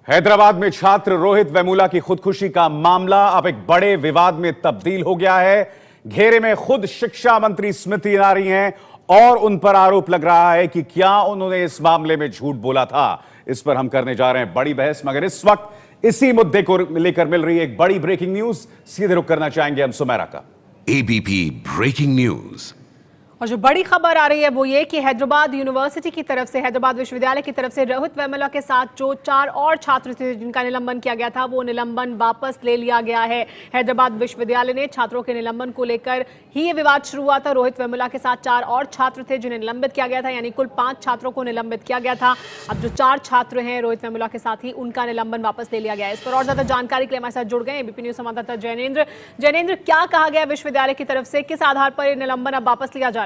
हैदराबाद में छात्र रोहित वेमुला की खुदकुशी का मामला अब एक बड़े विवाद में तब्दील हो गया है। घेरे में खुद शिक्षा मंत्री स्मृति ईरानी हैं और उन पर आरोप लग रहा है कि क्या उन्होंने इस मामले में झूठ बोला था। इस पर हम करने जा रहे हैं बड़ी बहस, मगर इस वक्त इसी मुद्दे को लेकर मिल रही है एक बड़ी ब्रेकिंग न्यूज। सीधे रुख करना चाहेंगे हम सुमेरा का। ABP breaking news. और जो बड़ी खबर आ रही है वो ये कि हैदराबाद यूनिवर्सिटी की तरफ से, हैदराबाद विश्वविद्यालय की तरफ से रोहित वेमुला के साथ जो 4 और छात्र थे जिनका निलंबन किया गया था, वो निलंबन वापस ले लिया गया है। हैदराबाद विश्वविद्यालय ने छात्रों के निलंबन को लेकर ही ये विवाद शुरू हुआ था। रोहित वेमुला के साथ 4 और छात्र थे जिन्हें निलंबित किया गया था, यानी कुल 5 छात्रों को निलंबित किया गया था। अब जो 4 छात्र हैं रोहित वेमुला के साथ ही, उनका निलंबन वापस ले लिया गया है। इस पर और ज्यादा जानकारी के लिए हमारे साथ जुड़ गए एबीपी न्यूज संवाददाता जैनेंद्र, क्या कहा गया विश्वविद्यालय की तरफ से, किस आधार पर निलंबन अब वापस लिया जा रहा है?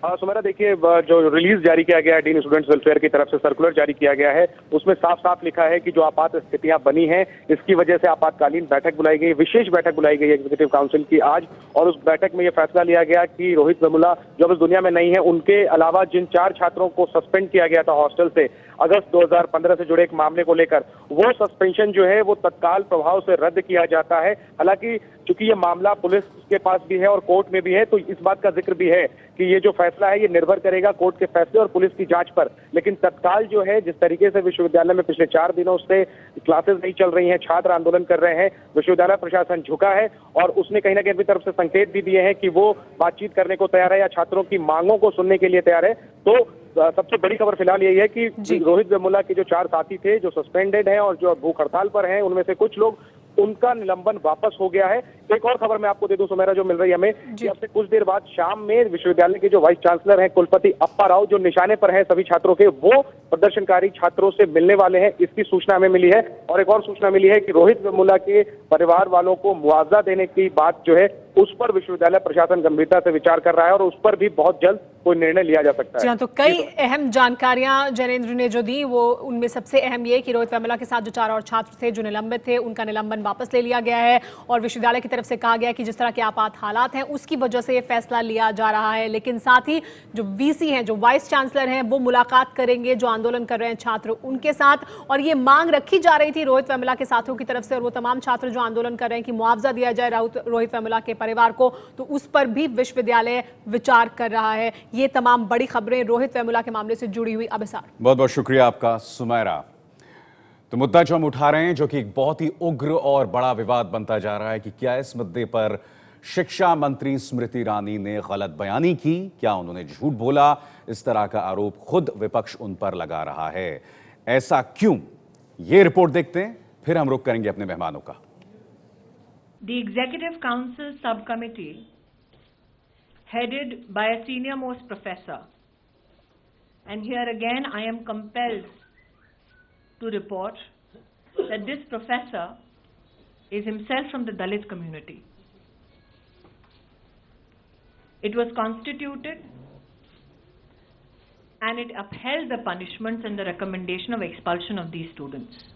सुमेरा, देखिए, जो रिलीज जारी किया गया है डीन स्टूडेंट्स वेलफेयर की तरफ से, सर्कुलर जारी किया गया है, उसमें साफ साफ लिखा है कि जो आपात स्थितियां बनी हैं इसकी वजह से आपातकालीन बैठक बुलाई गई, विशेष बैठक बुलाई गई एग्जीक्यूटिव काउंसिल की आज। और उस बैठक में यह फैसला लिया गया कि रोहित वेमुला जो अब इस दुनिया में नहीं है, उनके अलावा जिन 4 छात्रों को सस्पेंड किया गया था हॉस्टल से अगस्त 2015 से जुड़े एक मामले को लेकर, वो सस्पेंशन जो है वो तत्काल प्रभाव से रद्द किया जाता है। हालांकि चूंकि ये मामला पुलिस के पास भी है और कोर्ट में भी है, तो इस बात का जिक्र भी है कि ये जो फैसला है ये निर्भर करेगा कोर्ट के फैसले और पुलिस की जांच पर। लेकिन तत्काल जो है, जिस तरीके से विश्वविद्यालय में पिछले 4 दिनों से क्लासेस नहीं चल रही हैं, छात्र आंदोलन कर रहे हैं, विश्वविद्यालय प्रशासन झुका है और उसने कहीं ना कहीं अपनी तरफ से संकेत भी दिए हैं कि वो बातचीत करने को तैयार है या छात्रों की मांगों को सुनने के लिए तैयार है। तो सबसे बड़ी खबर फिलहाल यही है कि रोहित वेमुला के जो 4 साथी थे जो सस्पेंडेड हैं और जो भूख हड़ताल पर हैं, उनमें से कुछ लोग, उनका निलंबन वापस हो गया है। एक और खबर मैं आपको दे दूं सुमेरा, जो मिल रही है हमें कि अब से कुछ देर बाद शाम में विश्वविद्यालय के जो वाइस चांसलर हैं कुलपति अप्पा राव, जो निशाने पर हैं सभी छात्रों के, वो प्रदर्शनकारी छात्रों से मिलने वाले हैं, इसकी सूचना हमें मिली है। और एक और सूचना मिली है कि रोहित वेमुला के परिवार वालों को मुआवजा देने की बात जो है उस पर विश्वविद्यालय प्रशासन गंभीरता से विचार कर रहा है और उस पर भी बहुत जल्द कोई निर्णय लिया जा सकता है। तो कई अहम जानकारियां जैनेंद्र ने जो दी, वो उनमें सबसे अहम ये कि रोहित वेमुला के साथ जो 4 और छात्र थे जो निलंबित थे, उनका निलंबन वापस ले लिया गया है और विश्वविद्यालय की तरफ से कहा गया कि जिस तरह के आपात हालात हैं उसकी वजह से ये फैसला लिया जा रहा है। लेकिन साथ ही जो वीसी हैं, जो वाइस चांसलर हैं, वो मुलाकात करेंगे जो आंदोलन कर रहे हैं छात्र, उनके साथ। और ये मांग रखी जा रही थी रोहित वेमुला के साथियों की तरफ से और वो तमाम छात्र जो आंदोलन कर रहे हैं कि मुआवजा दिया जाए रोहित वेमुला के परिवार को, तो उस पर भी विश्वविद्यालय विचार कर रहा है। ये तमाम बड़ी खबरें रोहित वेमुला के मामले से जुड़ी हुई। अबसार, बहुत बहुत शुक्रिया आपका सुमेरा। तो मुद्दा जो हम उठा रहे हैं, जो कि एक बहुत ही उग्र और बड़ा विवाद बनता जा रहा है कि क्या इस मुद्दे पर शिक्षा मंत्री स्मृति ईरानी ने गलत बयानी की, क्या उन्होंने झूठ बोला, इस तरह का आरोप खुद विपक्ष उन पर लगा रहा है। ऐसा क्यों, ये रिपोर्ट देखते हैं, फिर हम रुख करेंगे अपने मेहमानों का। The Executive Council Subcommittee, headed by a senior-most professor, and here again I am compelled to report that this professor is himself from the Dalit community. It was constituted and it upheld the punishments and the recommendation of expulsion of these students.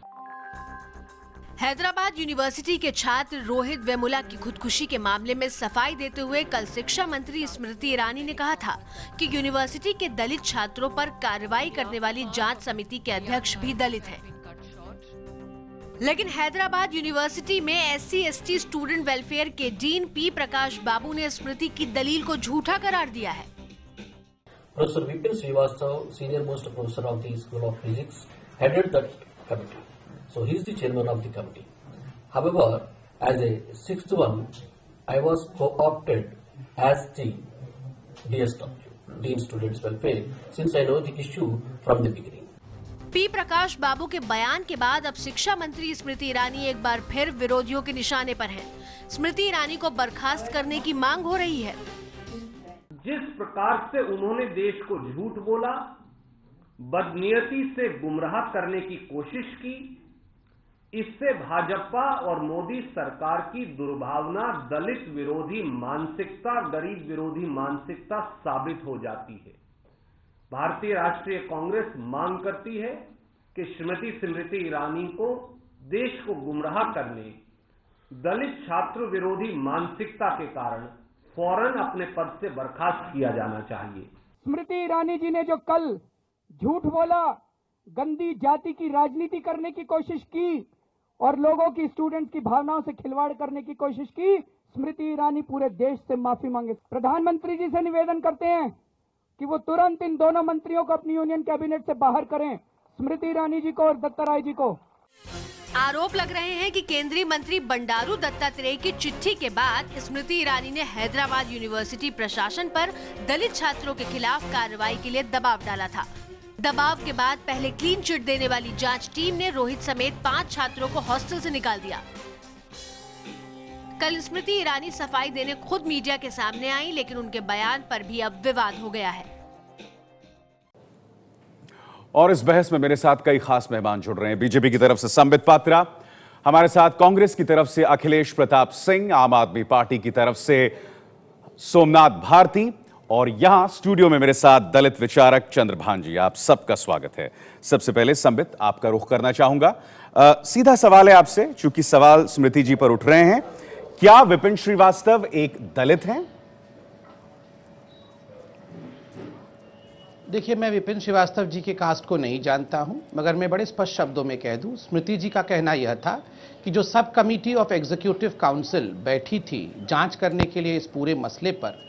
Hyderabad university के छात्र रोहित वेमुला की खुदकुशी के मामले में सफाई देते हुए कल शिक्षा मंत्री स्मृति ईरानी ने कहा था कि यूनिवर्सिटी के दलित छात्रों पर कार्रवाई करने वाली जांच समिति के अध्यक्ष भी दलित हैं। लेकिन हैदराबाद यूनिवर्सिटी में SC/ST स्टूडेंट वेलफेयर के डीन पी प्रकाश बाबू ने स्मृति की दलील को झूठा करार दिया है। Professor Vipin Srivastava, senior most professor of the school of physics, headed that committee. So he is the chairman of the committee. However, as a 6th one, I was co-opted as the DSW, Dean Students Welfare, since I know the issue from the beginning. P Prakash Babu के बयान के बाद अब शिक्षा मंत्री स्मृति ईरानी एक बार फिर विरोधियों के निशाने पर हैं। स्मृति ईरानी को बर्खास्त करने की मांग हो रही है। जिस प्रकार से उन्होंने देश को झूठ बोला, बदनीयती से गुमराह करने की कोशिश की, इससे भाजपा और मोदी सरकार की दुर्भावना, दलित विरोधी मानसिकता, गरीब विरोधी मानसिकता साबित हो जाती है। भारतीय राष्ट्रीय कांग्रेस मांग करती है कि श्रीमती स्मृति ईरानी को देश को गुमराह करने, दलित छात्र विरोधी मानसिकता के कारण फौरन अपने पद से बर्खास्त किया जाना चाहिए। स्मृति ईरानी जी ने जो कल झूठ बोला, गंदी जाति की राजनीति करने की कोशिश की और लोगों की, स्टूडेंट्स की भावनाओं से खिलवाड़ करने की कोशिश की। स्मृति ईरानी पूरे देश से माफी मांगे। प्रधानमंत्री जी से निवेदन करते हैं कि वो तुरंत इन दोनों मंत्रियों को अपनी यूनियन कैबिनेट से बाहर करें, स्मृति ईरानी जी को और दत्ताराय जी को। आरोप लग रहे हैं कि केंद्रीय मंत्री बंडारू दत्तात्रेय की चिट्ठी के बाद स्मृति ईरानी ने हैदराबाद यूनिवर्सिटी प्रशासन पर दलित छात्रों के खिलाफ कार्रवाई के लिए दबाव डाला था। दबाव के बाद पहले क्लीन चिट देने वाली जांच टीम ने रोहित समेत 5 छात्रों को हॉस्टल से निकाल दिया। कल स्मृति ईरानी सफाई देने खुद मीडिया के सामने आई, लेकिन उनके बयान पर भी अब विवाद हो गया है। और इस बहस में मेरे साथ कई खास मेहमान जुड़ रहे हैं। बीजेपी की तरफ से संबित पात्रा, हमारे साथ कांग्रेस की तरफ से अखिलेश प्रताप सिंह, आम आदमी पार्टी की तरफ से सोमनाथ भारती और यहां स्टूडियो में मेरे साथ दलित विचारक चंद्रभान जी। आप सबका स्वागत है। सबसे पहले संबित, आपका रुख करना चाहूंगा। सीधा सवाल है आपसे, चूंकि सवाल स्मृति जी पर उठ रहे हैं। क्या विपिन श्रीवास्तव एक दलित हैं? देखिए, मैं विपिन श्रीवास्तव जी के कास्ट को नहीं जानता हूं, मगर मैं बड़े स्पष्ट शब्दों में कह दूं, स्मृति जी का कहना यह था कि जो सब कमिटी ऑफ एग्जीक्यूटिव काउंसिल बैठी थी जांच करने के लिए इस पूरे मसले पर,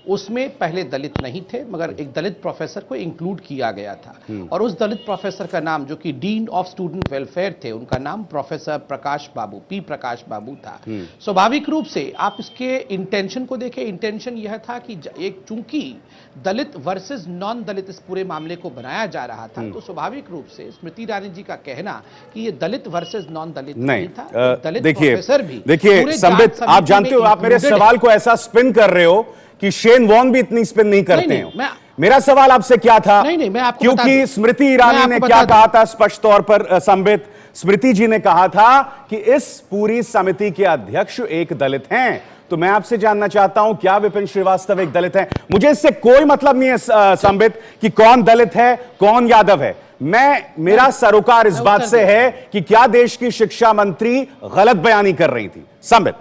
उसमें पहले दलित नहीं थे, मगर एक दलित प्रोफेसर को इंक्लूड किया गया था। और उस दलित प्रोफेसर का नाम, जो कि डीन ऑफ स्टूडेंट वेलफेयर थे, उनका नाम प्रोफेसर प्रकाश बाबू, पी प्रकाश बाबू था। स्वाभाविक रूप से आप इसके इंटेंशन को देखें, इंटेंशन यह था कि एक चूंकि दलित वर्सेस नॉन दलित इस पूरे मामले को बनाया जा रहा था, तो स्वाभाविक रूप से स्मृति ईरानी जी का कहना कि ये दलित वर्सेस नॉन दलित नहीं था, दलित प्रोफेसर भी। देखिए संबित, आप जानते हो, आप मेरे सवाल को ऐसा स्पिन कर रहे हो कि शेन वॉन भी इतनी स्पिन नहीं करते हैं। मेरा सवाल आपसे क्या था? मैं आपको क्योंकि स्मृति ईरानी ने क्या कहा था स्पष्ट तौर पर संबित, स्मृति जी ने कहा था कि इस पूरी समिति के अध्यक्ष एक दलित हैं। तो मैं आपसे जानना चाहता हूं, क्या विपिन श्रीवास्तव एक दलित हैं? मुझे इससे कोई मतलब नहीं है संबित कि कौन दलित है कौन यादव है। मेरा सरोकार इस बात से है कि क्या देश की शिक्षा मंत्री गलत बयानी कर रही थी? संबित।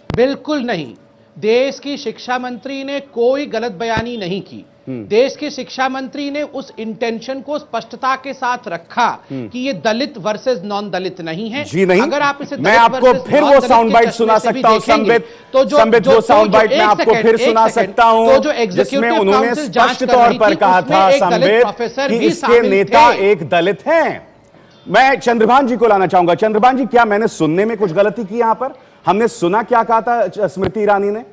बिल्कुल नहीं, देश की शिक्षा मंत्री ने कोई गलत बयानी नहीं की। देश के शिक्षा मंत्री ने उस इंटेंशन को स्पष्टता के साथ रखा कि ये दलित वर्सेस नॉन दलित नहीं है। जी नहीं, अगर आप इसे मैं आपको फिर वो साउंड बाइट सुना सकता हूं संबित, संबित वो साउंड बाइट मैं आपको फिर सुना सकता हूं जिसमें उन्होंने स्पष्ट तौर पर कहा था संबित कि इसके नेता एक दलित हैं। मैं चंद्रभान जी को लाना चाहूंगा। चंद्रभान जी, क्या मैंने सुनने में कुछ गलती की? यहां पर हमने सुना क्या कहा था स्मृति ईरानी ने?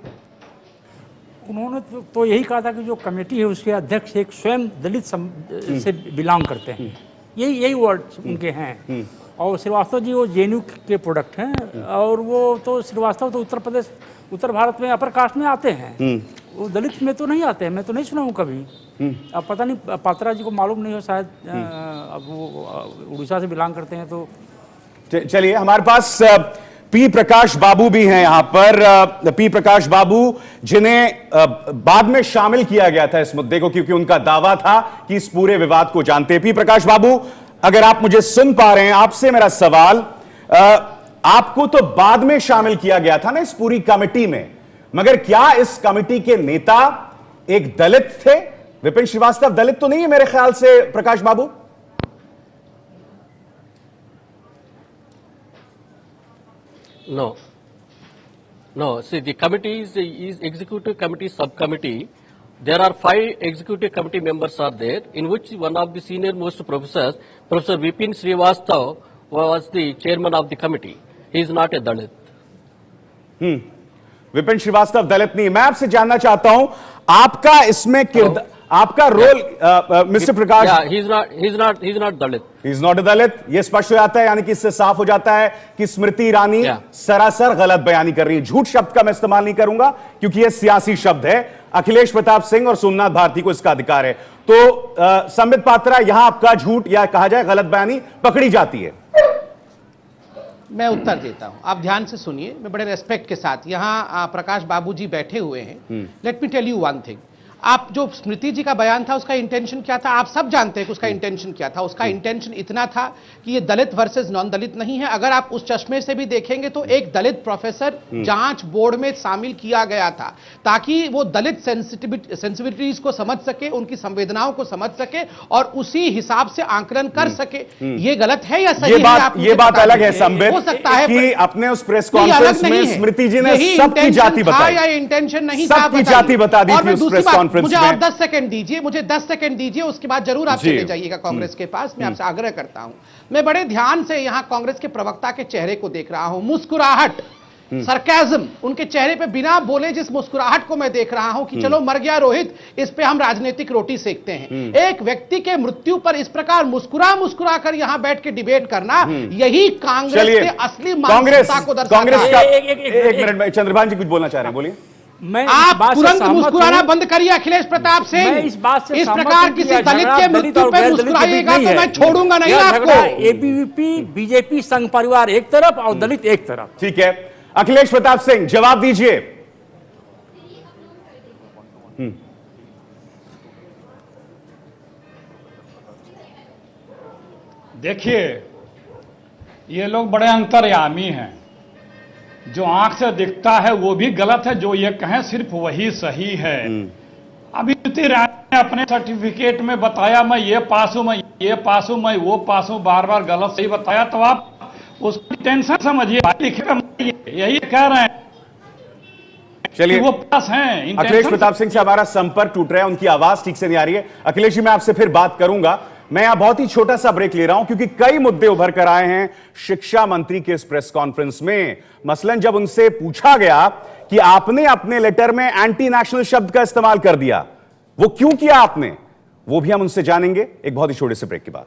उन्होंने तो यही कहा था कि जो कमेटी है उसके अध्यक्ष एक स्वयं दलित से बिलोंग करते हैं। यही वर्ड्स उनके हैं। और श्रीवास्तव जी वो जेएनयू के प्रोडक्ट हैं, और वो तो श्रीवास्तव तो उत्तर भारत में अपर कास्ट में आते हैं, वो दलित में तो नहीं आते हैं। मैं तो नहीं सुना हूँ कभी। अब पता नहीं, पात्रा जी को मालूम नहीं हो शायद, अब वो उड़ीसा से बिलोंग करते हैं। तो चलिए, हमारे पास पी प्रकाश बाबू भी हैं यहां पर। पी प्रकाश बाबू, जिन्हें बाद में शामिल किया गया था इस मुद्दे को, क्योंकि उनका दावा था कि इस पूरे विवाद को जानते हैं। पी प्रकाश बाबू, अगर आप मुझे सुन पा रहे हैं, आपसे मेरा सवाल, आपको तो बाद में शामिल किया गया था ना इस पूरी कमेटी में, मगर क्या इस कमेटी के नेता एक दलित थे? विपिन श्रीवास्तव दलित तो नहीं है मेरे ख्याल से प्रकाश बाबू। No. See, the committee is executive committee subcommittee. There are 5 executive committee members are there, in which one of the senior most professors, Professor Vipin Srivastav, was the chairman of the committee. He is not a Dalit. Vipin Srivastava दलित नहीं। मैं आपसे जानना चाहता हूं, आपका इसमें किरदार, आपका role mister Prakash. He's not Dalit. He's not a Dalit. ये स्पष्ट हो जाता है, यानी कि इससे साफ हो जाता है कि स्मृति ईरानी सरासर गलत बयानी कर रही है। झूठ शब्द का मैं इस्तेमाल नहीं करूंगा क्योंकि यह सियासी शब्द है। अखिलेश प्रताप सिंह और सोमनाथ भारती को इसका अधिकार है। तो संबित पात्रा, यहां आपका झूठ या कहा जाए गलत बयानी पकड़ी जाती है। मैं उत्तर देता हूं, आप ध्यान से सुनिए, मैं बड़े रेस्पेक्ट के साथ। यहां प्रकाश बाबू जी बैठे हुए हैं। Let me tell you one thing, आप जो स्मृति जी का बयान था उसका इंटेंशन क्या था, आप सब जानते हैं कि उसका इंटेंशन क्या था। उसका इंटेंशन इतना था कि ये दलित वर्सेस नॉन दलित नहीं है। अगर आप उस चश्मे से भी देखेंगे तो एक दलित प्रोफेसर जांच बोर्ड में शामिल किया गया था ताकि वो दलित सेंसिटिविटीज को समझ सके, उनकी संवेदनाओं को समझ सके और उसी हिसाब से आंकलन कर सके। ये गलत है या सही है? ये बात अलग है संबित, हो सकता है कि अपने उस प्रेस कॉन्फ्रेंस में स्मृति जी ने सबकी जाति बताई या इंटेंशन नहीं था, सबकी जाति बता दी थी उस प्रेस कॉन्फ्रेंस मुझे में। और 10 सेकंड दीजिए, मुझे 10 सेकंड दीजिए, उसके बाद जरूर आप चले जाइएगा कांग्रेस के पास। मैं आपसे आग्रह करता हूं, मैं बड़े ध्यान से यहां कांग्रेस के प्रवक्ता के चेहरे को देख रहा हूं। मुस्कुराहट, सरकाज़म उनके चेहरे पे बिना बोले जिस मुस्कुराहट को मैं देख रहा हूं कि चलो मर गया रोहित, इस पे हम राजनीतिक रोटी सेकते हैं। एक व्यक्ति के मृत्यु पर इस प्रकार मुस्कुरा कर यहां बैठ के डिबेट करना, यही कांग्रेस के असली मानसिकता को दर्शाता है। एक मिनट में चंद्रभान जी कुछ बोलना चाह रहे हैं, बोलिए। आप तुरंत मुस्कुराना बंद करिए अखिलेश प्रताप सिंह। इस बात से इस प्रकार किसी दलित के मृत्यु पर मुस्कुराइएगा तो मैं छोड़ूंगा नहीं आपको। एबीवीपी बीजेपी संघ परिवार एक तरफ और दलित एक तरफ। ठीक है, अखिलेश प्रताप सिंह जवाब दीजिए। देखिए, ये लोग बड़े अंतर्यामी हैं। जो आंख से दिखता है वो भी गलत है, जो ये कहें सिर्फ वही सही है। अभी स्मृति ईरानी ने अपने सर्टिफिकेट में बताया मैं ये पास हूं, मैं ये पास हूं, मैं वो पास हूं, बार बार गलत सही बताया, तो आप उसकी टेंशन समझिए। यही कह रहे हैं, चलिए वो पास हैं। अखिलेश प्रताप सिंह से हमारा संपर्क टूट रहा है, उनकी आवाज ठीक से नहीं आ रही है। अखिलेश जी, मैं आपसे फिर बात करूंगा। मैं यहां बहुत ही छोटा सा ब्रेक ले रहा हूं क्योंकि कई मुद्दे उभर कर आए हैं शिक्षा मंत्री के इस प्रेस कॉन्फ्रेंस में। मसलन जब उनसे पूछा गया कि आपने अपने लेटर में एंटी नेशनल शब्द का इस्तेमाल कर दिया, वो क्यों किया आपने, वो भी हम उनसे जानेंगे एक बहुत ही छोटे से ब्रेक के बाद।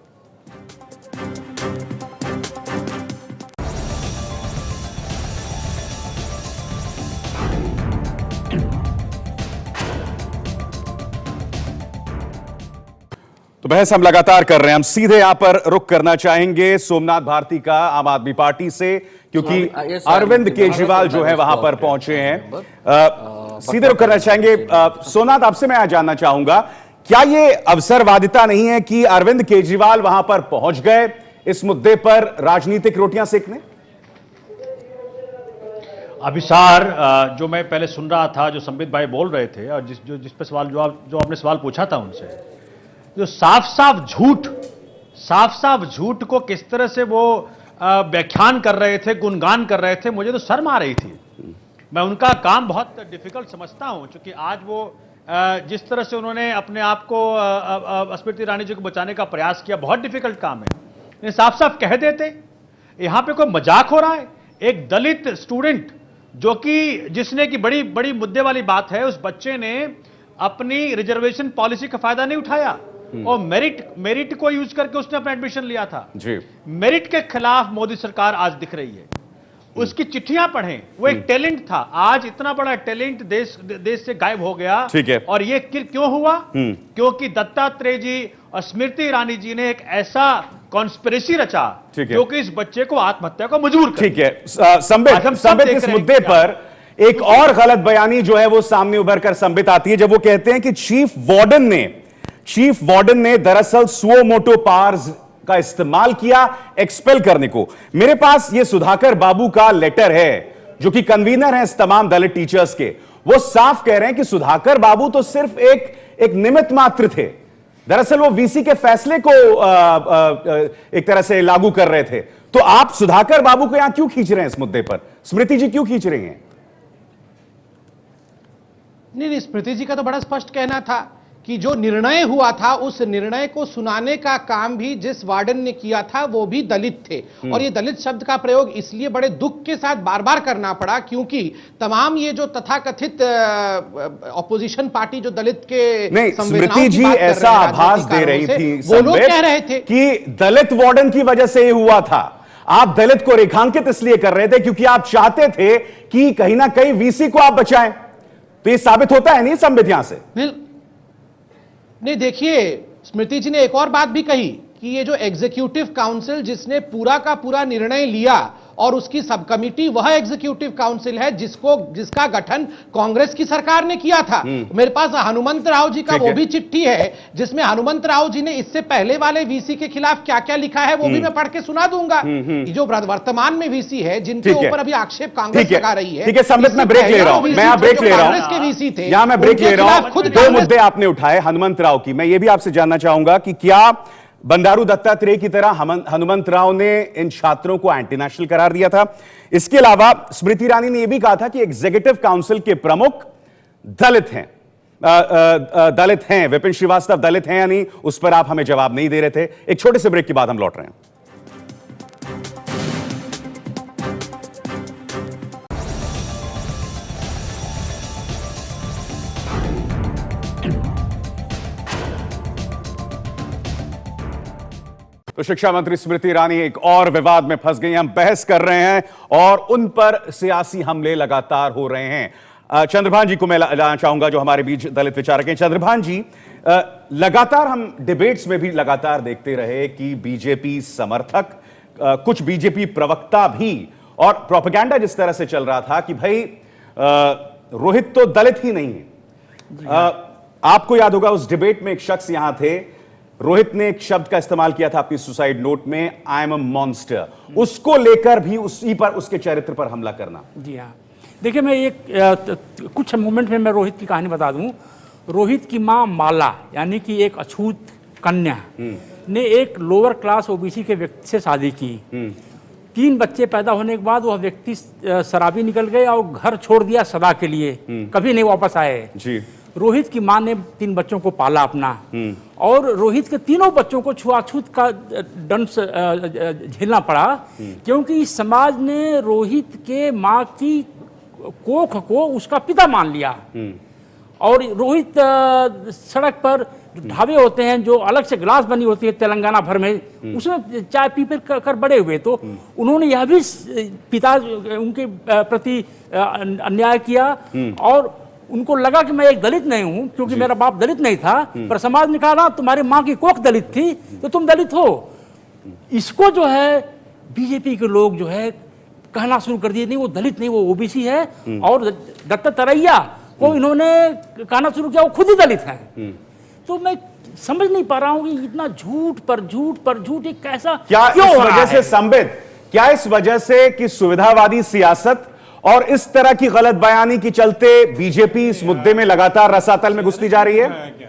तो बहस हम लगातार कर रहे हैं। हम सीधे यहां पर रुक करना चाहेंगे सोमनाथ भारती का आम आदमी पार्टी से, क्योंकि अरविंद केजरीवाल जो है वहां पर पहुंचे हैं। सीधे रुक करना चाहेंगे। सोमनाथ, आपसे मैं जानना चाहूंगा, क्या यह अवसरवादिता नहीं है कि अरविंद केजरीवाल वहां पर पहुंच गए इस मुद्दे पर राजनीतिक रोटियां सेकने? अभिसार, जो मैं पहले सुन रहा था, जो संबित भाई बोल रहे थे और जिस पे सवाल जो आपने सवाल पूछा था उनसे, जो साफ साफ झूठ को किस तरह से वो व्याख्यान कर रहे थे, गुणगान कर रहे थे, मुझे तो शर्म आ रही थी। मैं उनका काम बहुत डिफिकल्ट समझता हूं, क्योंकि आज वो जिस तरह से उन्होंने अपने आप को स्मृति ईरानी जी को बचाने का प्रयास किया, बहुत डिफिकल्ट काम है। साफ साफ कह देते, यहां पे कोई मजाक हो रहा है। एक दलित स्टूडेंट जिसने की बड़ी बड़ी मुद्दे वाली बात है, उस बच्चे ने अपनी रिजर्वेशन पॉलिसी का फायदा नहीं उठाया और मेरिट को यूज करके उसने अपना एडमिशन लिया था जी। मेरिट के खिलाफ मोदी सरकार आज दिख रही है। उसकी चिट्ठियां पढ़ें, वो एक टैलेंट था, आज इतना बड़ा टैलेंट देश से गायब हो गया। ठीक है। और ये क्यों हुआ? क्योंकि दत्तात्रेय जी और स्मृति ईरानी जी ने एक ऐसा कॉन्स्पिरेसी रचा जो कि इस बच्चे को आत्महत्या को मजबूर कर। ठीक है। संबित इस मुद्दे पर एक और गलत बयानी जो है वो सामने उभर कर संबित आती है, जब वो कहते हैं कि चीफ वार्डन ने दरअसल सुओ मोटो पावर्स का इस्तेमाल किया एक्सपेल करने को। मेरे पास ये सुधाकर बाबू का लेटर है, जो कि कन्वीनर हैं इस तमाम दलित टीचर्स के। वो साफ कह रहे हैं कि सुधाकर बाबू तो सिर्फ एक निमित्त मात्र थे। दरअसल वो वीसी के फैसले को एक तरह से लागू कर रहे थे। तो आप सुधाकर बाबू को यहां क्यों खींच रहे हैं इस मुद्दे पर? स्मृति जी क्यों खींच रही हैं? नहीं, स्मृति जी का तो बड़ा स्पष्ट कहना था कि जो निर्णय हुआ था उस निर्णय को सुनाने का काम भी जिस वार्डन ने किया था वो भी दलित थे। और ये दलित शब्द का प्रयोग इसलिए बड़े दुख के साथ बार बार करना पड़ा क्योंकि तमाम ये जो तथाकथित ऑपोजिशन पार्टी जो दलित के स्मृति जी ऐसा आभास दे रही थी, वो लोग कह रहे थे कि दलित वार्डन की वजह से ये हुआ था। आप दलित को रेखांकित इसलिए कर रहे थे क्योंकि आप चाहते थे कि कहीं ना कहीं वीसी को आप बचाएं। तो ये साबित होता है नहीं संबित यहां से? नहीं, देखिए, स्मृति जी ने एक और बात भी कही कि ये जो एग्जीक्यूटिव काउंसिल जिसने पूरा का पूरा निर्णय लिया और उसकी सब कमिटी वह एग्जीक्यूटिव काउंसिल है जिसका गठन कांग्रेस की सरकार ने किया था। मेरे पास हनुमंत राव जी का वो भी चिट्ठी है जिसमें हनुमंत राव जी ने इससे पहले वाले वीसी के खिलाफ क्या क्या लिखा है वो भी मैं पढ़ के सुना दूंगा। जो वर्तमान में वीसी है जिनके ऊपर अभी आक्षेप कांग्रेस लगा रही है। ठीक है संबित, मैं ब्रेक ले रहा हूं, मैं ब्रेक ले रहा हूं, के वीसी थे यहां मैं ब्रेक ले रहा हूं। दो मुद्दे आपने उठाए हनुमंत राव की, मैं ये भी आपसे जानना चाहूंगा कि क्या बंडारू दत्तात्रेय की तरह हनुमंत राव ने इन छात्रों को एंटी नेशनल करार दिया था? इसके अलावा स्मृति ईरानी ने यह भी कहा था कि एग्जीक्यूटिव काउंसिल के प्रमुख दलित हैं, दलित हैं, विपिन श्रीवास्तव दलित हैं या नहीं, उस पर आप हमें जवाब नहीं दे रहे थे। एक छोटे से ब्रेक के बाद हम लौट रहे हैं। तो शिक्षा मंत्री स्मृति ईरानी एक और विवाद में फंस गई। हम बहस कर रहे हैं और उन पर सियासी हमले लगातार हो रहे हैं। चंद्रभान जी को मैं लाना चाहूंगा जो हमारे बीच दलित विचारक हैं। चंद्रभान जी, लगातार हम डिबेट्स में भी लगातार देखते रहे कि बीजेपी समर्थक, कुछ बीजेपी प्रवक्ता भी, और प्रोपेगेंडा जिस तरह से चल रहा था कि भाई रोहित तो दलित ही नहीं है। आपको याद होगा उस डिबेट में एक शख्स यहां थे, रोहित ने एक शब्द का इस्तेमाल किया था अपनी सुसाइड नोट में, आई एम अ मॉन्स्टर। उसको लेकर भी उसी पर, उसके चरित्र पर हमला करना। जी हाँ, देखिए मैं कुछ मोमेंट में मैं रोहित की कहानी बता दूं। रोहित की मां माला यानी कि एक अछूत कन्या ने एक लोअर क्लास ओबीसी के व्यक्ति से शादी की। 3 बच्चे पैदा होने के बाद वह व्यक्ति शराबी निकल गए और घर छोड़ दिया सदा के लिए, कभी नहीं वापस आए जी। रोहित की मां ने 3 बच्चों को पाला अपना, और रोहित के तीनों बच्चों को छुआछूत का दंश झेलना पड़ा, क्योंकि इस समाज ने रोहित के मां की कोख को उसका पिता मान लिया। और रोहित सड़क पर ढाबे होते हैं जो अलग से ग्लास बनी होती है तेलंगाना भर में, उसमें चाय पी कर बड़े हुए, तो उन्होंने यह भी पिता उनके प्रति अन्याय किया, और उनको लगा कि मैं एक दलित नहीं हूं क्योंकि मेरा बाप दलित नहीं था, पर समाज ने कहा ना तुम्हारी मां की कोख दलित थी तो तुम दलित हो। इसको जो है बीजेपी के लोग जो है कहना शुरू कर दिए, नहीं वो दलित नहीं, वो ओबीसी है। और दत्तात्रेय को इन्होंने कहना शुरू किया वो खुद ही दलित है। तो मैं समझ नहीं पा रहा हूं कि इतना झूठ पर झूठ पर झूठ एक कैसा क्या इस वजह से संबित, क्या इस वजह से कि सुविधावादी सियासत और इस तरह की गलत बयानी के चलते बीजेपी इस मुद्दे में लगातार रसातल में घुसती जा रही है?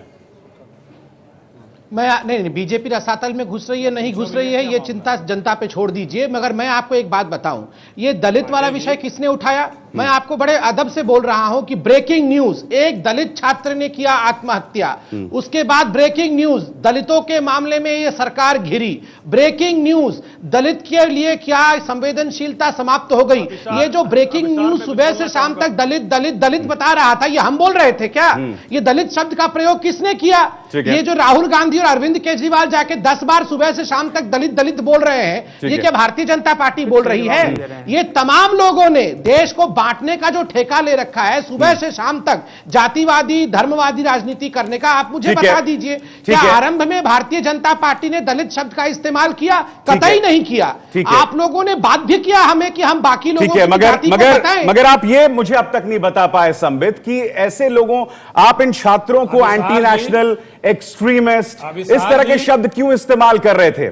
नहीं, बीजेपी रसातल में घुस रही है, नहीं घुस रही है, ये चिंता जनता पे छोड़ दीजिए। मगर मैं आपको एक बात बताऊं, ये दलित वाला विषय किसने उठाया? मैं आपको बड़े अदब से बोल रहा हूं कि ब्रेकिंग न्यूज, एक दलित छात्र ने किया आत्महत्या, उसके बाद ब्रेकिंग न्यूज दलितों के मामले में ये सरकार घिरी, ब्रेकिंग न्यूज दलित के लिए क्या संवेदनशीलता समाप्त हो गई। ये जो ब्रेकिंग न्यूज सुबह से शाम तक दलित दलित दलित बता रहा था, ये हम बोल रहे थे क्या? ये दलित शब्द का प्रयोग किसने किया? ये जो राहुल गांधी और अरविंद केजरीवाल जाके 10 बार सुबह से शाम तक दलित दलित बोल रहे हैं, ये क्या भारतीय जनता पार्टी बोल रही है? ये तमाम लोगों ने देश को बांटने का जो ठेका ले रखा है, सुबह से शाम तक जातिवादी धर्मवादी राजनीति करने का, आप मुझे बता दीजिए क्या आरंभ में भारतीय जनता पार्टी ने दलित शब्द का इस्तेमाल किया? कतई नहीं किया। आप लोगों ने बाध्य किया हमें कि हम बाकी लोगों की जाति को बताएं। मगर आप ये मुझे अब तक नहीं बता पाए संबित कि ऐसे लोगों, आप इन छात्रों को एंटी नेशनल, एक्सट्रीमिस्ट, इस तरह के शब्द क्यों इस्तेमाल कर रहे थे?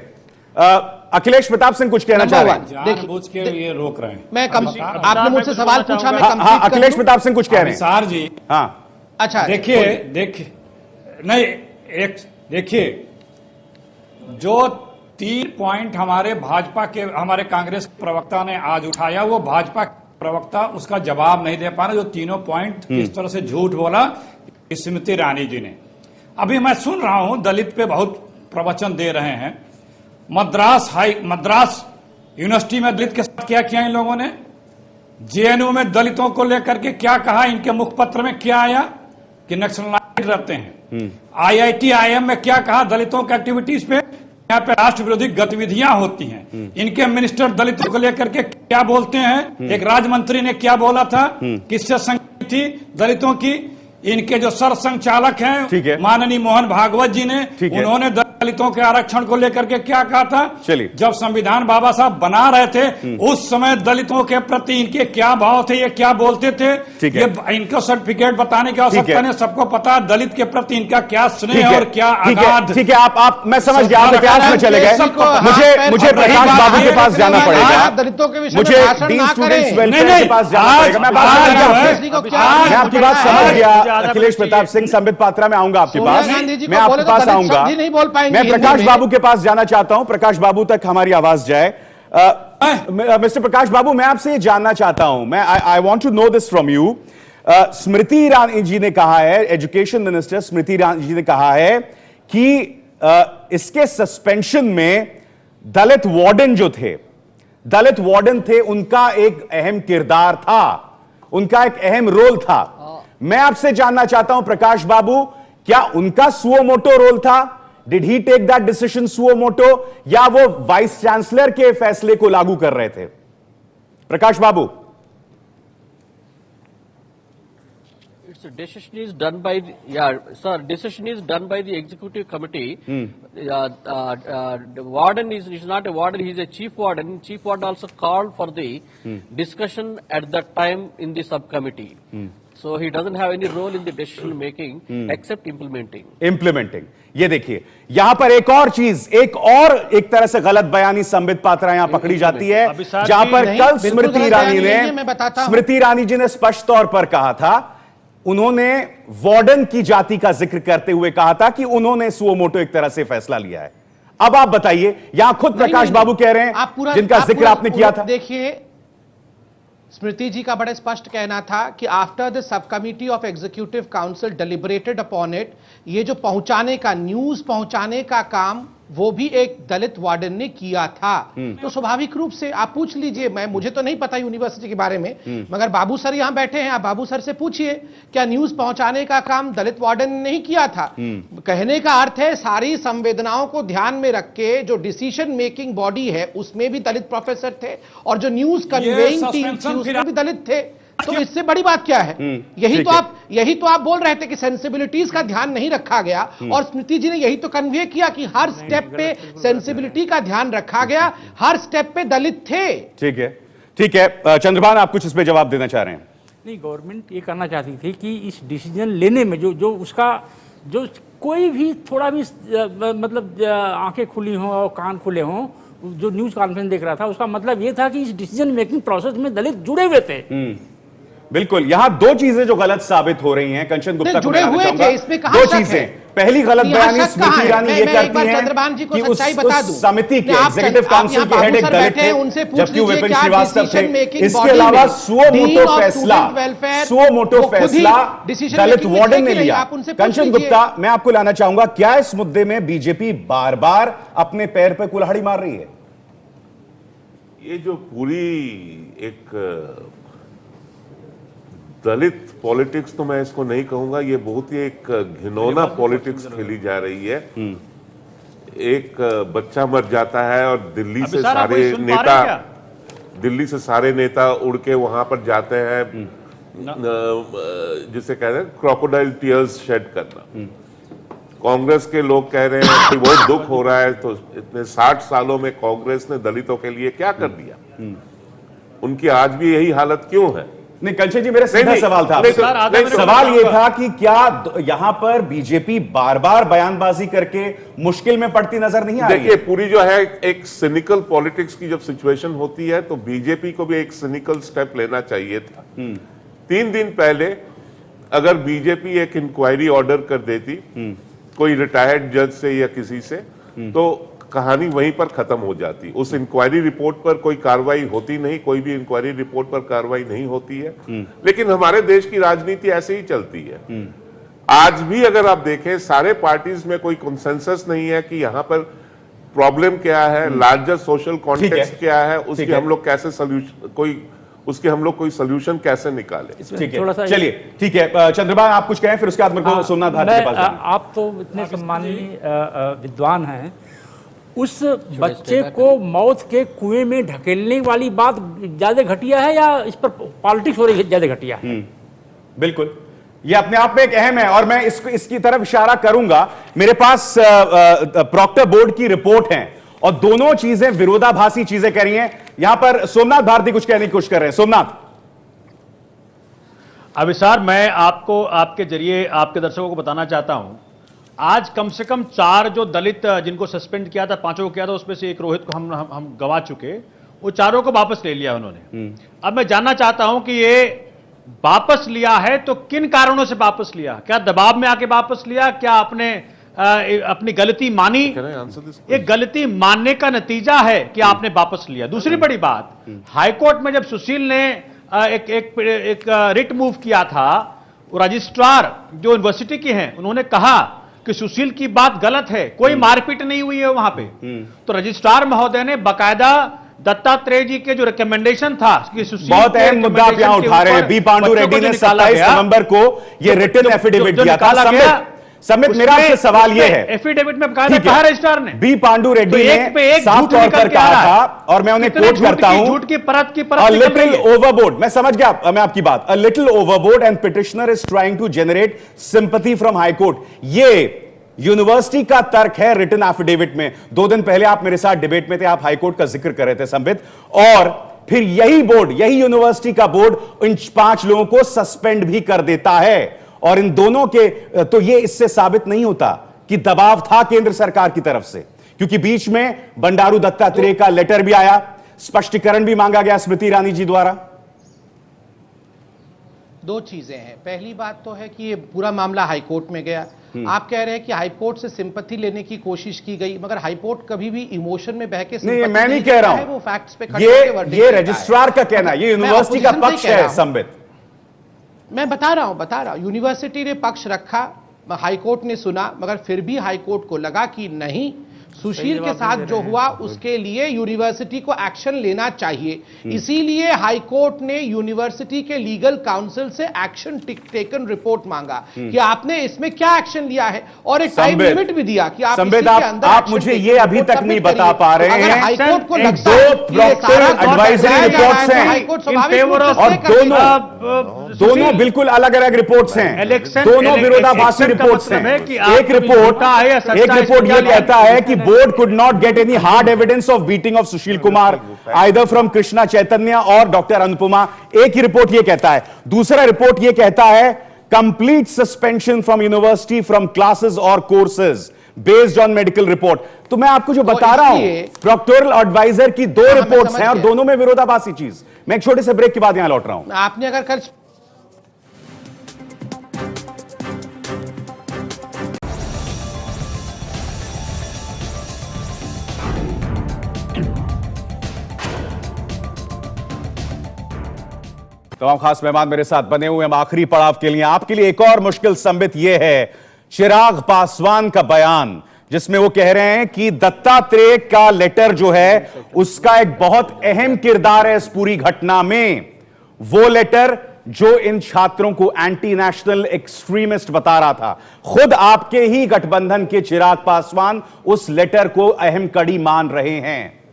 अखिलेश प्रताप सिंह कुछ कहना चाह रहे हैं? जानबूझ के ये रोक रहे हैं। मैं आपने मुझसे सवाल पूछा, मैं हाँ, अखिलेश प्रताप सिंह कुछ कह रहे हैं। सर जी, हाँ अच्छा, देखिए नहीं, एक देखिए, जो 3 पॉइंट हमारे भाजपा के, हमारे कांग्रेस प्रवक्ता ने आज उठाया, वो भाजपा प्रवक्ता उसका जवाब नहीं दे पा रहे। जो तीनों पॉइंट किस तरह से झूठ बोला स्मृति ईरानी जी ने। अभी मैं सुन रहा हूं दलित पे बहुत प्रवचन दे रहे हैं। मद्रास यूनिवर्सिटी में दलित के साथ क्या किया इन लोगों ने? जेएनयू में दलितों को लेकर के क्या कहा? इनके मुखपत्र में क्या आया कि नक्सलाइट रहते हैं। आईआईटी आईएम में क्या कहा दलितों की एक्टिविटीज पे? यहाँ पे राष्ट्र विरोधी गतिविधियां होती हैं। इनके मिनिस्टर दलितों को लेकर के क्या बोलते हैं? एक राज्य मंत्री ने क्या बोला था? किससे संगति थी दलितों की? इनके जो सर संचालक हैं माननीय मोहन भागवत जी ने, उन्होंने दलितों के आरक्षण को लेकर के क्या कहा था। चलिए, जब संविधान बाबा साहब बना रहे थे उस समय दलितों के प्रति इनके क्या भाव थे, ये क्या बोलते थे, ये इनको सर्टिफिकेट बताने की आवश्यकता नहीं, सबको पता है दलित के प्रति इनका क्या स्नेह और क्या आगाध। ठीक है, आप मैं समझ गया, आप इतिहास में चले गए। मुझे प्रकाश बाबू के पास जाना पड़ेगा, दलितों के विषय मुझे डीन स्टूडेंट्स वेलफेयर के पास जाना पड़ेगा। मैं आपकी बात समझ गया। अखिलेश प्रताप सिंह, संबित पात्रा, मैं आऊंगा आपके पास, मैं आपके पास आऊंगा। नहीं बोल पाएंगे। मैं प्रकाश बाबू के पास जाना चाहता हूं, प्रकाश बाबू तक हमारी आवाज जाए। मिस्टर प्रकाश बाबू, मैं आपसे ये जानना चाहता हूं, मैं I want to know this from you. Smriti Irani ji ने कहा है, एजुकेशन मिनिस्टर स्मृति ईरानी जी ने कहा है कि इसके सस्पेंशन में दलित वार्डन थे, उनका एक अहम किरदार था, उनका एक अहम रोल था। मैं आपसे जानना चाहता हूं प्रकाश बाबू, क्या उनका सुओ मोटो रोल था? Did he take that decision suo moto, या वो वाइस चांसलर के फैसले को लागू कर रहे थे? प्रकाश बाबू। Decision is done by decision is done by the executive committee. The warden is not a warden; he is a chief warden. Chief warden also called for the discussion at that time in the subcommittee. So he doesn't have any role in the decision making except implementing. ये देखिए, यहां पर एक और चीज, एक तरह से गलत बयानी संबित पात्रा यहां पकड़ी जाती है, जहां पर कल स्मृति ईरानी जी ने स्पष्ट तौर पर कहा था, उन्होंने वार्डन की जाति का जिक्र करते हुए कहा था कि उन्होंने सुओ मोटो एक तरह से फैसला लिया है। अब आप बताइए, यहां खुद प्रकाश बाबू कह रहे हैं, जिनका जिक्र आपने किया था। देखिए, स्मृति जी का बड़ा स्पष्ट कहना था कि after the sub committee of executive council deliberated upon it, ये जो न्यूज पहुंचाने का काम वो भी एक दलित वार्डन ने किया था। तो स्वाभाविक रूप से आप पूछ लीजिए, मुझे तो नहीं पता यूनिवर्सिटी के बारे में, मगर बाबू सर यहां बैठे हैं, आप बाबू सर से पूछिए, क्या न्यूज पहुंचाने का काम दलित वार्डन ने नहीं किया था? कहने का अर्थ है सारी संवेदनाओं को ध्यान में रख के जो डिसीजन मेकिंग बॉडी है उसमें भी दलित प्रोफेसर थे, और जो न्यूज कन्वेइंग टीम थी उसमें भी दलित थे। तो इससे बड़ी बात क्या है? यही तो आप बोल रहे थे कि सेंसिबिलिटीज का ध्यान नहीं रखा गया, और स्मृति जी ने यही तो कन्वे किया कि हर स्टेप पे सेंसिबिलिटी का ध्यान रखा गया, हर स्टेप पे दलित थे। ठीक है, चंद्रभान, आप कुछ इस पे जवाब देना चाह रहे हैं? नहीं, गवर्नमेंट ये करना चाहती थी कि इस डिसीजन लेने में जो उसका जो कोई भी थोड़ा भी मतलब आंखें खुली हों और कान खुले हों, जो न्यूज कॉन्फ्रेंस देख रहा था, उसका मतलब ये था कि इस डिसीजन मेकिंग प्रोसेस में दलित जुड़े हुए थे। बिल्कुल, यहां दो चीजें जो गलत साबित हो रही हैं, कंचन गुप्ता जुड़े हुए थे, इसमें कहां दो चीजें। पहली गलत बयानी स्मृति ईरानी ये करती हैं कि उस समिति के एग्जीक्यूटिव काउंसिल के हेड एक दलित थे, जबकि विपिन श्रीवास्तव थे। इसके अलावा सुओ मोटो फैसला दलित वार्डन ने लिया। कंचन गुप्ता, मैं आपको लाना चाहूंगा, क्या इस मुद्दे में बीजेपी बार बार अपने पैर पर कुल्हाड़ी मार रही है? ये जो पूरी एक दलित पॉलिटिक्स, तो मैं इसको नहीं कहूंगा, ये बहुत ही एक घिनौना पॉलिटिक्स खेली जा रही है। एक बच्चा मर जाता है और दिल्ली से सारे नेता उड़ के वहां पर जाते हैं, जिसे कहते हैं क्रोकोडाइल टीयर्स शेड करना। कांग्रेस के लोग कह रहे हैं कि बहुत दुख हो रहा है, तो इतने 60 सालों में कांग्रेस ने दलितों के लिए क्या कर दिया? उनकी आज भी यही हालत क्यों है? नहीं, कंचन जी, मेरा सीधा सवाल था आपसे। सवाल ये था कि क्या यहां पर बीजेपी बार बार बयानबाजी करके मुश्किल में पड़ती नजर नहीं आ रही? देखिए, पूरी जो है एक सिनिकल पॉलिटिक्स की जब सिचुएशन होती है, तो बीजेपी को भी एक सिनिकल स्टेप लेना चाहिए था। 3 दिन पहले अगर बीजेपी एक इंक्वायरी ऑर्डर कर देती कोई रिटायर्ड जज से या किसी से, तो कहानी वहीं पर खत्म हो जाती। उस इंक्वायरी रिपोर्ट पर कोई कार्रवाई होती नहीं, कोई भी इंक्वायरी रिपोर्ट पर कार्रवाई नहीं होती है। लेकिन हमारे देश की राजनीति ऐसे ही चलती है। आज भी अगर आप देखें, सारे पार्टीज में कोई कंसेंसस नहीं है कि यहां पर प्रॉब्लम क्या है, लार्जर सोशल कॉन्टेक्स्ट क्या है, उसकी हम लोग कैसे कोई सोल्यूशन कैसे निकाले। चलिए, ठीक है, चंद्रभान, आप कुछ कहें, फिर उसके बाद मेरे को सोमनाथ भारती के पास जाना। आप तो इतने सम्माननीय विद्वान हैं, उस बच्चे को मौत के कुएं में ढकेलने वाली बात ज्यादा घटिया है, या इस पर पॉलिटिक्स हो रही है ज्यादा घटिया है? बिल्कुल, ये अपने आप में एक अहम है और मैं इसकी तरफ इशारा करूंगा। मेरे पास प्रॉक्टर बोर्ड की रिपोर्ट है और दोनों चीजें विरोधाभासी चीजें कह रही हैं। यहां पर सोमनाथ भारती कुछ कहने की कोशिश कर रहे हैं। सोमनाथ। अभिसार, मैं आपको आपके जरिए आपके दर्शकों को बताना चाहता हूं, आज कम से कम 4 जो दलित जिनको सस्पेंड किया था, 5 को किया था, उसमें से एक रोहित को हम गवा चुके, वो 4 को वापस ले लिया उन्होंने। अब मैं जानना चाहता हूं कि ये वापस लिया है तो किन कारणों से वापस लिया? क्या दबाव में आके वापस लिया? क्या आपने अपनी गलती मानी? एक गलती मानने का नतीजा है कि आपने वापस लिया। दूसरी बड़ी बात, हाईकोर्ट में जब सुशील ने एक रिट मूव किया था, रजिस्ट्रार जो यूनिवर्सिटी की हैं, उन्होंने कहा कि सुशील की बात गलत है, कोई मारपीट नहीं हुई है वहां पे। तो रजिस्ट्रार महोदय ने बाकायदा दत्तात्रेय जी के जो रिकमेंडेशन था कि सुशील, बहुत अहम मुद्दा आप यहां उठा रहे हैं। बी पांडु रेड्डी ने 27 नवंबर को यह रिटन एफिडेविट दिया था। समित, मेरा आपसे सवाल यह है, एफिडेविट में कहा था रजिस्ट्रार ने, बी पांडु रेड्डी ने साफ तौर पर कहा था और मैं उन्हें कोट करता हूं, झूठ की परत A little overboard, मैं समझ गया मैं आपकी बात, a little overboard and petitioner is trying to generate sympathy from high court। ये यूनिवर्सिटी का तर्क है रिटन एफिडेविट में। 2 दिन पहले आप मेरे साथ डिबेट में थे, आप हाई कोर्ट का जिक्र कर रहे थे संबित, और फिर यही बोर्ड, यही यूनिवर्सिटी का बोर्ड इन 5 लोगों को सस्पेंड भी कर देता है। और इन दोनों के, तो ये इससे साबित नहीं होता कि दबाव था केंद्र सरकार की तरफ से, क्योंकि बीच में बंडारू दत्तात्रेय का लेटर भी आया, स्पष्टीकरण भी मांगा गया स्मृति ईरानी जी द्वारा। 2 चीजें हैं। पहली बात तो है कि ये पूरा मामला हाईकोर्ट में गया। आप कह रहे हैं कि हाईकोर्ट से सिंपैथी लेने की कोशिश की गई, मगर हाईकोर्ट कभी भी इमोशन में बह के नहीं, मैं नहीं कह रहा हूं, वो फैक्ट्स पे ये रजिस्ट्रार का कहना है, ये यूनिवर्सिटी का पक्ष है संबित। मैं बता रहा हूं, यूनिवर्सिटी ने पक्ष रखा, हाईकोर्ट ने सुना, मगर फिर भी हाईकोर्ट को लगा कि नहीं, सुशील के साथ जो हुआ उसके लिए यूनिवर्सिटी को एक्शन लेना चाहिए। इसीलिए हाईकोर्ट ने यूनिवर्सिटी के लीगल काउंसिल से एक्शन टेकन रिपोर्ट मांगा कि आपने इसमें क्या एक्शन लिया है, और एक टाइम लिमिट भी दिया कि आप संबित, आप मुझे ये अभी तक नहीं बता पा रहे हैं। हाईकोर्ट को लगता 2 प्रॉक्टर एडवाइजरी रिपोर्ट्स हैं और दोनों बिल्कुल अलग अलग रिपोर्ट्स हैं, दोनों विरोधाभासी रिपोर्ट्स हैं। एक रिपोर्ट यह कहता है कि board could not get any hard evidence of beating of Sushil Kumar either from Krishna Chaitanya और डॉक्टर अनुपमा। एक ही रिपोर्ट यह कहता है। दूसरा रिपोर्ट यह कहता है complete suspension from university from classes or courses based on medical report। तो मैं आपको जो बता रहा हूं, प्रोक्टोरल एडवाइजर की 2 रिपोर्ट्स हैं और दोनों में विरोधाभासी चीज। मैं एक छोटे से ब्रेक के बाद यहां लौट रहा हूं। आपने अगर कल तमाम खास मेहमान मेरे साथ बने हुए हैं आखिरी पड़ाव के लिए। आपके लिए एक और मुश्किल संबित यह है चिराग पासवान का बयान, जिसमें वो कह रहे हैं कि दत्तात्रेय का लेटर जो है उसका एक बहुत अहम किरदार है इस पूरी घटना में। वो लेटर जो इन छात्रों को एंटी नेशनल एक्सट्रीमिस्ट बता रहा था, खुद आपके ही गठबंधन के चिराग पासवान उस लेटर को अहम कड़ी मान रहे हैं।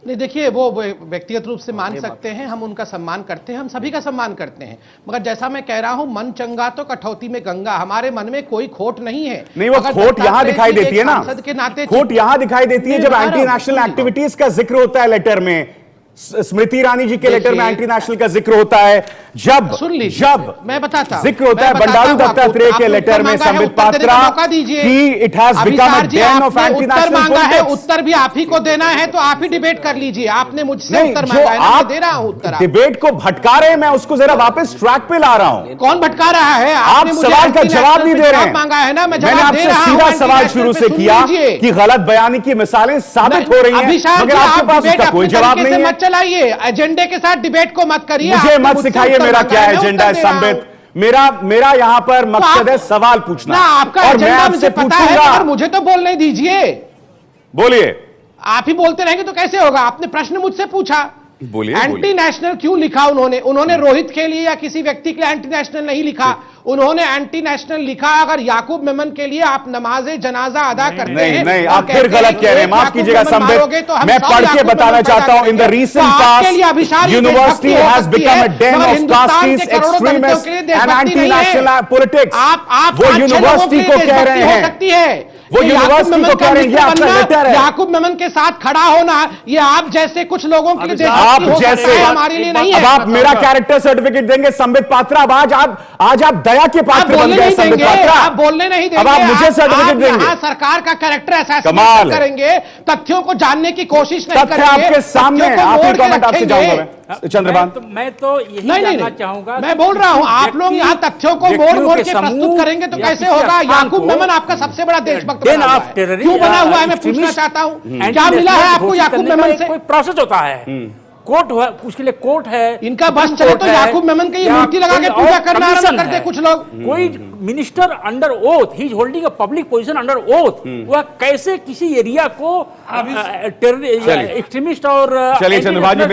नहीं, देखिए, वो व्यक्तिगत रूप से मान सकते हैं, हम उनका सम्मान करते हैं, हम सभी का सम्मान करते हैं, मगर जैसा मैं कह रहा हूं, मन चंगा तो कठौती में गंगा। हमारे मन में कोई खोट नहीं है। नहीं, वो खोट यहां दिखाई देती है ना, खोट यहां दिखाई देती है जब एंटी नेशनल एक्टिविटीज का जिक्र होता है लेटर में। स्मृति ईरानी जी के लेटर में एंटी नेशनल का जिक्र होता है, जब मैं बताता जिक्र होता है बंडारू दत्तात्रेय के लेटर में संबित पात्रा कि it has become a den of anti national politics. उत्तर भी आप ही को देना है तो आप ही डिबेट कर लीजिए। आपने मुझसे उत्तर मांगा है, मैं दे रहा हूं उत्तर। डिबेट को भटका रहे हैं, मैं उसको जरा वापस ट्रैक पे ला रहा हूं। कौन भटका रहा है? आप सवाल का जवाब नहीं दे रहे हैं। मांगा है ना, मैंने आपसे सीधा सवाल शुरू से किया कि गलत बयानी की मिसालें साबित हो रही हैं, मगर आपके पास उसका कोई जवाब नहीं है। चलाइए, एजेंडे के साथ डिबेट को मत करिए। मुझे मत सिखाइए मेरा क्या एजेंडा है संबित। मेरा यहां पर मकसद है सवाल पूछना, आपका और मैं आपसे पूछूंगा। मुझे तो बोलने दीजिए। बोलिए। आप ही बोलते रहेंगे तो कैसे होगा? आपने प्रश्न मुझसे पूछा, बोलिए। एंटी नेशनल क्यों लिखा उन्होंने रोहित के लिए या किसी व्यक्ति के लिए एंटी नेशनल नहीं लिखा। उन्होंने एंटी नेशनल लिखा। अगर याकूब मेमन के लिए आप नमाजे जनाजा अदा करते नहीं हैं, नहीं, और आप फिर कहते हैं गलत कि कह रहे हैं, एक माफ याकूब कीजिएगा मेमन मारोगे संबित, तो हम मैं 100 पढ़ के याकूब बताना मेमन चाहता हूं, पैदा इन द करेंगे। रीसेंट तो आपके लिए पास्ट अभिशारी यूनिवर्सिटी देशभक्ति हो हैज सकती बिकम है, अ den मगर of हिंदुस्तान casteist के करोड़ों दलितों extremists के लिए and देशभक्ति नहीं है। anti-national politics। आप वो अच्छे लोगों के यूनिवर्सिटी लिए को कह देशभक्ति रहे हो हैं, सकती है। वो ये यूनिवर्सिटी याकूब मेमन को कह रहे हैं, ये का आपका बनना, लेटर है। याकूब मेमन के साथ खड़ा होना, ये आप जैसे कुछ लोगों के लिए आप देशभक्ति हो सकता जैसे है, हमारे लिए नहीं है। अब आप मेरा कैरेक्टर सर्टिफिकेट देंगे संबित पात्रा। अब आज आप दया के आप पात्र बन बोलने गए नहीं संबित देंगे, पात्रा। आप बोलने नहीं देंगे। अब आप मुझे सर्टिफिकेट देंगे। यहाँ सरकार का कैरेक्टर कमाल असैसिनेट है। करेंगे, तथ्यों को जानने की कोशिश नहीं तथ्य करेंगे, आपके सामने है। तथ्यों को आखिरी मोड़ के कमेंट आपसे रखेंगे। जाऊंगा मैं चंद्रभान। मैं तो यही नहीं जानना चाहूंगा, मैं बोल रहा हूं, आप लोग यहाँ तथ्यों को मोड़ मोड़ के प्रस्तुत करेंगे तो कैसे होगा? याकूब मेमन आपका सबसे बड़ा देशभक्त बना हुआ है। क्यों बना हुआ है, मैं पूछना चाहता हूं। क्या मिला है आपको याकूब मेमन से? कोई प्रोसेस होता है, कोर्ट है, उसके लिए कोर्ट है। इनका बस चले तो याकूब मेमन की ये मूर्ति लगा के पूजा करना आरंभ करते कुछ लोग। कोई minister under oath, he is holding a public position under oath, वह कैसे किसी एरिया को एक्सट्रीमिस्ट और चलिए चंद्रभान जी,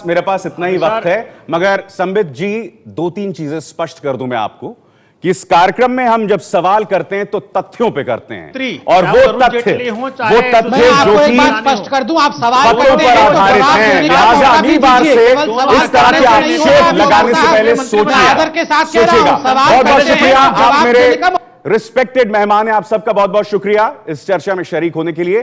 मेरे पास इतना ही वक्त है, मगर संबित जी 2-3 चीजें स्पष्ट कर दूं मैं आपको कि इस कार्यक्रम में हम जब सवाल करते हैं तो तथ्यों पे करते हैं, और वो तथ्य जो कि स्पष्ट कर दूं, आप सवाल पत्रों पर आधारित हैं। लिहाजा अगली बार से इस तरह के आक्षेप लगाने से पहले सोचिएगा। बहुत बहुत शुक्रिया, आप मेरे रिस्पेक्टेड मेहमान हैं, आप सबका बहुत बहुत शुक्रिया इस चर्चा में शरीक होने के लिए।